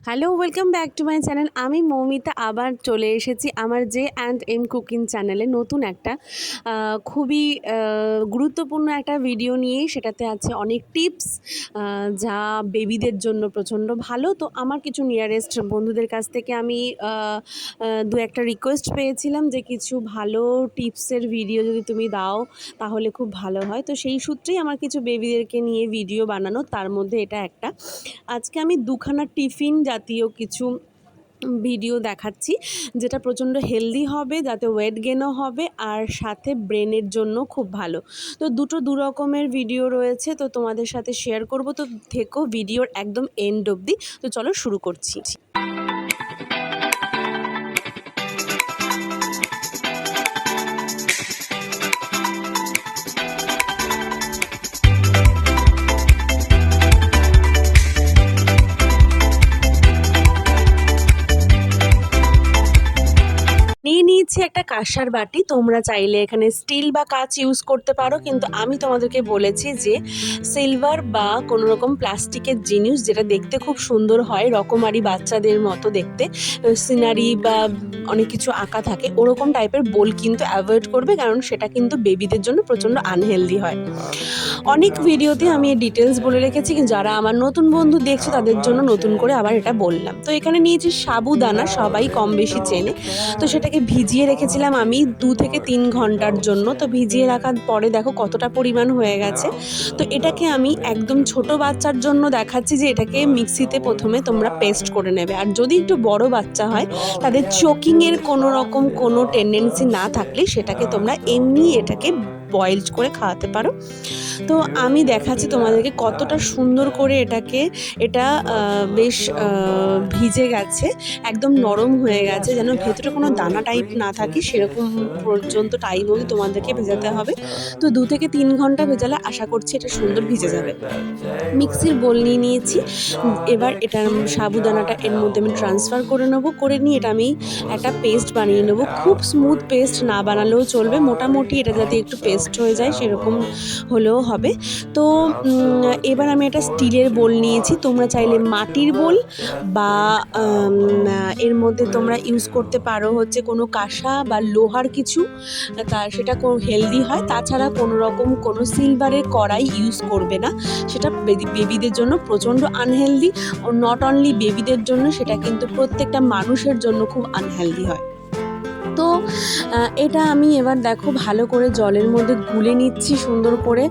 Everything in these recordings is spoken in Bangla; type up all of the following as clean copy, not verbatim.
Hello, welcome back to my channel. আমি মৌমিতা আবার চলে এসেছি আমার জে অ্যান্ড এম কুকিং চ্যানেলে নতুন একটা খুবই গুরুত্বপূর্ণ একটা ভিডিও নিয়ে। সেটাতে আছে অনেক টিপস যা বেবিদের জন্য প্রচণ্ড ভালো। তো আমার কিছু নিয়ারেস্ট বন্ধুদের কাছ থেকে আমি দু একটা রিকোয়েস্ট পেয়েছিলাম যে কিছু ভালো টিপসের ভিডিও যদি তুমি দাও তাহলে খুব ভালো হয়। তো সেই সূত্রেই আমার কিছু বেবিদেরকে নিয়ে ভিডিও বানানো, তার মধ্যে এটা একটা। আজকে আমি দুখানা টিফিন জাতীয় কিছু ভিডিও দেখাচ্ছি যেটা প্রচণ্ড হেলদি হবে, যাতে ওয়েট গেনও হবে আর সাথে ব্রেনের জন্য খুব ভালো। তো দু রকমের ভিডিও রয়েছে, তো তোমাদের সাথে শেয়ার করব। তো থেকো ভিডিওর একদম এন্ড অবধি। তো চলো শুরু করছি। নিয়ে নিয়েছি একটা কাঁসার বাটি। তোমরা চাইলে এখানে স্টিল বা কাঁচ ইউজ করতে পারো, কিন্তু আমি তোমাদেরকে বলেছি যে সিলভার বা কোনো রকম প্লাস্টিকের জিনিস যেটা দেখতে খুব সুন্দর হয়, রকমারি বাচ্চাদের মতো দেখতে, সিনারি বা অনেক কিছু আঁকা থাকে ওরকম টাইপের বোল কিন্তু অ্যাভয়েড করবে, কারণ সেটা কিন্তু বেবিদের জন্য প্রচণ্ড আনহেলদি হয়। অনেক ভিডিওতে আমি এই ডিটেলস বলে রেখেছি, যারা আমার নতুন বন্ধু দেখছে তাদের জন্য নতুন করে আবার এটা বললাম। তো এখানে নিয়েছি সাবুদানা, সবাই কম বেশি চেনে। তো সেটাকে ভিজিয়ে রেখেছিলাম আমি 2 থেকে 3 ঘন্টার জন্য। তো ভিজিয়ে রাখার পরে দেখো কতটা পরিমাণ হয়ে গেছে। তো এটাকে আমি একদম ছোট বাচ্চার জন্য দেখাচ্ছি যে এটাকে মিক্সিতে প্রথমে তোমরা পেস্ট করে নেবে। আর যদি একটু বড় বাচ্চা হয়, তাদের চোকিংয়ের কোনো রকম কোনো টেন্ডেন্সি না থাকলে সেটাকে তোমরা এমনি এটাকে বয়েলড করে খাওয়াতে পারো। তো আমি দেখাচ্ছি তোমাদেরকে কতটা সুন্দর করে এটা বেশ ভিজে গেছে, একদম নরম হয়ে গেছে, যেন ভেতরে কোনো দানা টাইপ না থাকে সেরকম পর্যন্ত টাইম অবধি তোমাদেরকে ভেজাতে হবে। তো 2 থেকে 3 ঘন্টা ভেজালে আশা করছি এটা সুন্দর ভিজে যাবে। মিক্সির বোল নিয়ে নিয়েছি। এবার এটার সাবুদানাটা এর মধ্যে আমি ট্রান্সফার করে নেবো। করে নিয়ে এটা আমি একটা পেস্ট বানিয়ে নেবো। খুব স্মুথ পেস্ট না বানালেও চলবে, মোটামুটি এটা যাতে একটু পেস্ট হয়ে যায় সেরকম হলেও হবে। তো এবার আমি একটা স্টিলের বোল নিয়েছি। তোমরা চাইলে মাটির বোল বা এর মধ্যে তোমরা ইউজ করতে পারো হচ্ছে কোনো কাঁসা বা লোহার কিছু, সেটা হেলদি হয়। তাছাড়া কোনো রকম কোনো সিলভারের কড়াই ইউজ করবে না, সেটা বেবিদের জন্য প্রচণ্ড আনহেলদি। নট অনলি বেবিদের জন্য, সেটা কিন্তু প্রত্যেকটা মানুষের জন্য খুব আনহেলদি হয়। তো এটা আমি এবার দেখো ভালো করে জলের মধ্যে গুলে নিচ্ছি সুন্দর করে,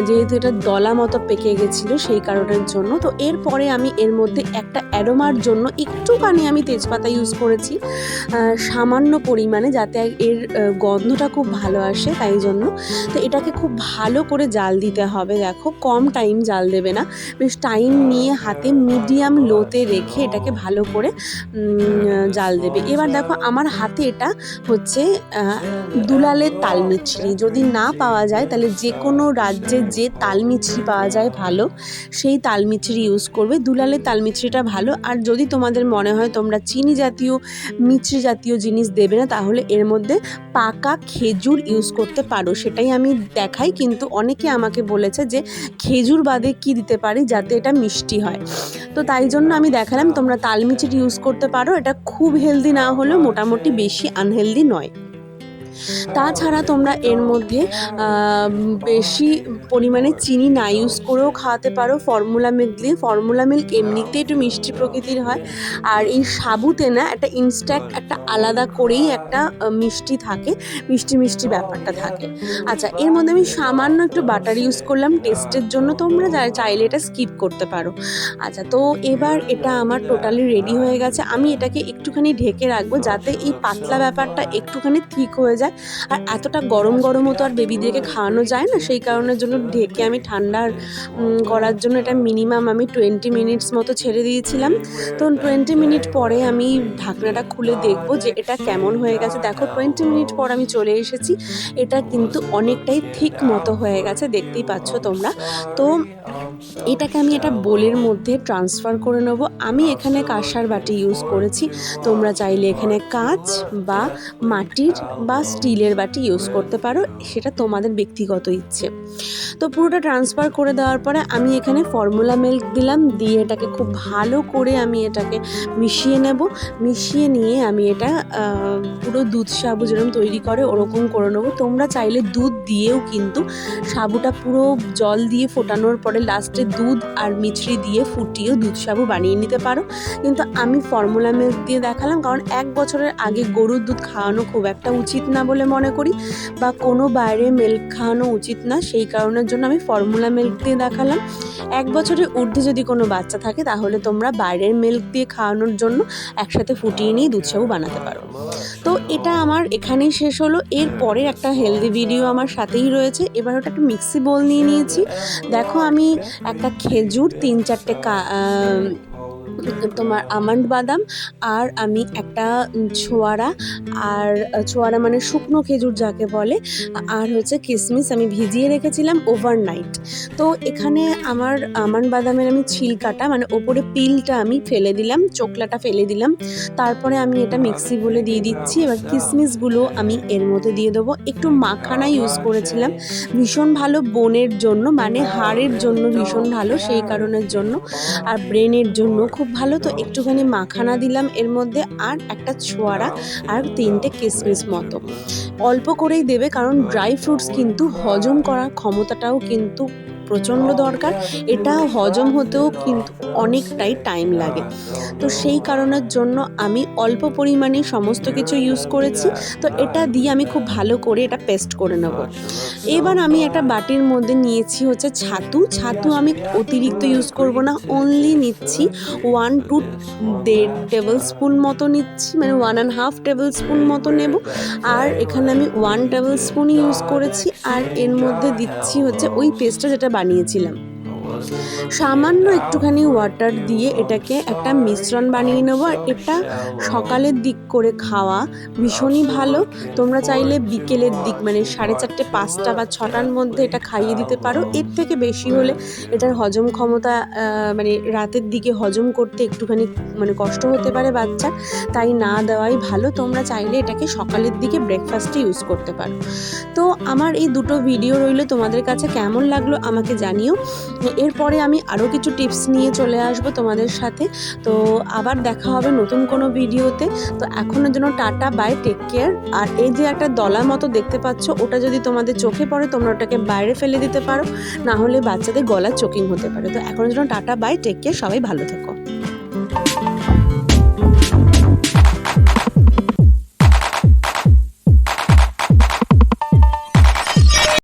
যেহেতু এটা দলা মতো পেকে গেছিলো সেই কারণের জন্য। তো এরপরে আমি এর মধ্যে একটা অ্যারোমার জন্য একটুখানি আমি তেজপাতা ইউজ করেছি, সামান্য পরিমাণে, যাতে এর গন্ধটা খুব ভালো আসে, তাই জন্য। তো এটাকে খুব ভালো করে জাল দিতে হবে। দেখো কম টাইম জাল দেবে না, বেশ টাইম নিয়ে হাতে মিডিয়াম লোতে রেখে এটাকে ভালো করে জাল দেবে। এবার দেখো আমার হাতে এটা হচ্ছে দুলালের তালমিছরি। যদি না পাওয়া যায় তাহলে যে কোনো রাজ্যে যে তালমিছরি পাওয়া যায় ভালো, সেই তালমিছরি ইউজ করবে। দুলালের তালমিছরিটা ভালো। আর যদি তোমাদের মনে হয় তোমরা চিনি জাতীয় মিছরি জাতীয় জিনিস দেবে না, তাহলে এর মধ্যে পাকা খেজুর ইউজ করতে পারো, সেটাই আমি দেখাই। কিন্তু অনেকে আমাকে বলেছে যে খেজুর বাদে কি দিতে পারি যাতে এটা মিষ্টি হয়, তো তাই জন্য আমি দেখালাম। তোমরা তালমিছরি ইউজ করতে পারো, এটা খুব হেলদি না হলেও মোটামুটি বেশি আনহেলদি নয়। তাছাড়া তোমরা এর মধ্যে বেশি পরিমাণে চিনি না ইউজ করেও খাওয়াতে পারো ফর্মুলা মিল্ক দিয়ে। ফর্মুলা মিল্ক এমনিতেই একটু মিষ্টি প্রকৃতির হয়, আর এই সাবুতে না একটা ইনস্ট্যান্ট একটা আলাদা করেই একটা মিষ্টি থাকে, মিষ্টি মিষ্টি ব্যাপারটা থাকে। আচ্ছা, এর মধ্যে আমি সামান্য একটু বাটার ইউজ করলাম টেস্টের জন্য, তোমরা চাইলে এটা স্কিপ করতে পারো। আচ্ছা, তো এবার এটা আমার টোটালি রেডি হয়ে গেছে। আমি এটাকে একটুখানি ঢেকে রাখবো যাতে এই পাতলা ব্যাপারটা একটুখানি ঠিক হয়ে যায়। আর এতটা গরম গরমও তো আর বেবিদেরকে খাওয়ানো যায় না, সেই কারণের জন্য ঢেকে আমি ঠান্ডার করার জন্য এটা মিনিমাম আমি 20 মিনিটস মতো ছেড়ে দিয়েছিলাম। তো 20 মিনিট পরে আমি ঢাকনাটা খুলে দেখবো যে এটা কেমন হয়ে গেছে। দেখো 20 মিনিট পর আমি চলে এসেছি, এটা কিন্তু অনেকটাই থিক মতো হয়ে গেছে, দেখতেই পাচ্ছ তোমরা। তো এটাকে আমি একটা বোলের মধ্যে ট্রান্সফার করে নেব। আমি এখানে কাঁসার বাটি ইউজ করেছি, তোমরা চাইলে এখানে কাঁচ বা মাটির বা স্টিলের বাটি ইউজ করতে পারো, সেটা তোমাদের ব্যক্তিগত ইচ্ছে। তো পুরোটা ট্রান্সফার করে দেওয়ার পরে আমি এখানে ফর্মুলা মিল্ক দিলাম, দিয়ে এটাকে খুব ভালো করে আমি এটাকে মিশিয়ে নেব। মিশিয়ে নিয়ে আমি এটা পুরো দুধ সাবু যেরকম তৈরি করে ওরকম করে নেবো। তোমরা চাইলে দুধ দিয়েও কিন্তু সাবুটা পুরো জল দিয়ে ফোটানোর পরে লাস্টে দুধ আর মিছরি দিয়ে ফুটিয়েও দুধ সাবু বানিয়ে নিতে পারো, কিন্তু আমি ফর্মুলা মিল্ক দিয়ে দেখালাম কারণ 1 বছরের আগে গরুর দুধ খাওয়ানো খুব একটা উচিত না বলে মনে করি, বা কোনো বাইরে মিল্ক খাওয়ানো উচিত না, সেই কারণের জন্য আমি ফর্মুলা মিল্ক দিয়ে দেখালাম। 1 বছরের ঊর্ধ্বে যদি কোনো বাচ্চা থাকে তাহলে তোমরা বাইরের মিল্ক দিয়ে খাওয়ানোর জন্য একসাথে ফুটিয়ে নিয়ে দুধ সাবু বানাতে পারো। তো এটা আমার এখানেই শেষ হলো। এর পরের একটা হেলদি ভিডিও আমার সাথেই রয়েছে। এবার ওটা একটা মিক্সি বোল নিয়ে নিয়েছি। দেখো আমি একটা খেজুর, 3-4টে তোমার আমন্ড বাদাম, আর আমি একটা ছোয়ারা, আর ছোয়ারা মানে শুকনো খেজুর যাকে বলে, আর হচ্ছে কিশমিশ আমি ভিজিয়ে রেখেছিলাম ওভারনাইট। তো এখানে আমার আমন্ড বাদামের আমি ছিলকাটা মানে ওপরে পিলটা আমি ফেলে দিলাম, চোকলাটা ফেলে দিলাম। তারপরে আমি এটা মিক্সি বলে দিয়ে দিচ্ছি। এবার কিশমিশগুলো আমি এর মধ্যে দিয়ে দেবো। একটু মাখানা ইউজ করেছিলাম, ভীষণ ভালো বোনের জন্য, মানে হাড়ের জন্য ভীষণ ভালো, সেই কারণের জন্য, আর ব্রেনের জন্য খুব ভালো। তো একটুখানি মাখানা দিলাম এর মধ্যে, আর একটা ছোয়ারা, আর 3টে কিশমিশ মতো। অল্প করেই দেবে কারণ ড্রাই ফ্রুটস কিন্তু হজম করার ক্ষমতাটাও কিন্তু প্রচণ্ড দরকার, এটা হজম হতেও কিন্তু অনেকটাই টাইম লাগে। তো সেই কারণের জন্য আমি অল্প পরিমাণে সমস্ত কিছু ইউজ করেছি। তো এটা দিয়ে আমি খুব ভালো করে এটা পেস্ট করে নেব। এবার আমি একটা বাটির মধ্যে নিয়েছি হচ্ছে ছাতু আমি অতিরিক্ত ইউজ করব না, অনলি নিচ্ছি 1-1.5 টেবিল স্পুন মতো নিচ্ছি, মানে 1.5 টেবিল স্পুন মতো নেব। আর এখানে আমি 1 টেবিল স্পুন ইউজ করেছি, আর এর মধ্যে দিচ্ছি হচ্ছে ওই পেস্টটা যেটা বানিয়েছিলাম। সামান্য একটুখানি ওয়াটার দিয়ে এটাকে একটা মিশ্রণ বানিয়ে নেব। আর এটা সকালের দিক করে খাওয়া ভীষণই ভালো। তোমরা চাইলে বিকেলের দিক মানে 4:30, 5টা বা 6টার মধ্যে এটা খাইয়ে দিতে পারো। এর থেকে বেশি হলে এটার হজম ক্ষমতা মানে রাতের দিকে হজম করতে একটুখানি মানে কষ্ট হতে পারে বাচ্চার, তাই না দেওয়াই ভালো। তোমরা চাইলে এটাকে সকালের দিকে ব্রেকফাস্টে ইউজ করতে পারো। তো আমার এই দুটো ভিডিও রইলো, তোমাদের কাছে কেমন লাগলো আমাকে জানিও। এরপরে আমি আরও কিছু টিপস নিয়ে চলে আসবো তোমাদের সাথে। তো আবার দেখা হবে নতুন কোনো ভিডিওতে। তো এখনের জন্য টাটা, বাই, টেক কেয়ার। আর এই যে একটা দলা মতো দেখতে পাচ্ছ, ওটা যদি তোমাদের চোখে পড়ে তোমরা ওটাকে বাইরে ফেলে দিতে পারো, না হলে বাচ্চাদের গলার চোকিং হতে পারে। তো এখনের জন্য টাটা, বাই, টেক কেয়ার, সবাই ভালো থেকো।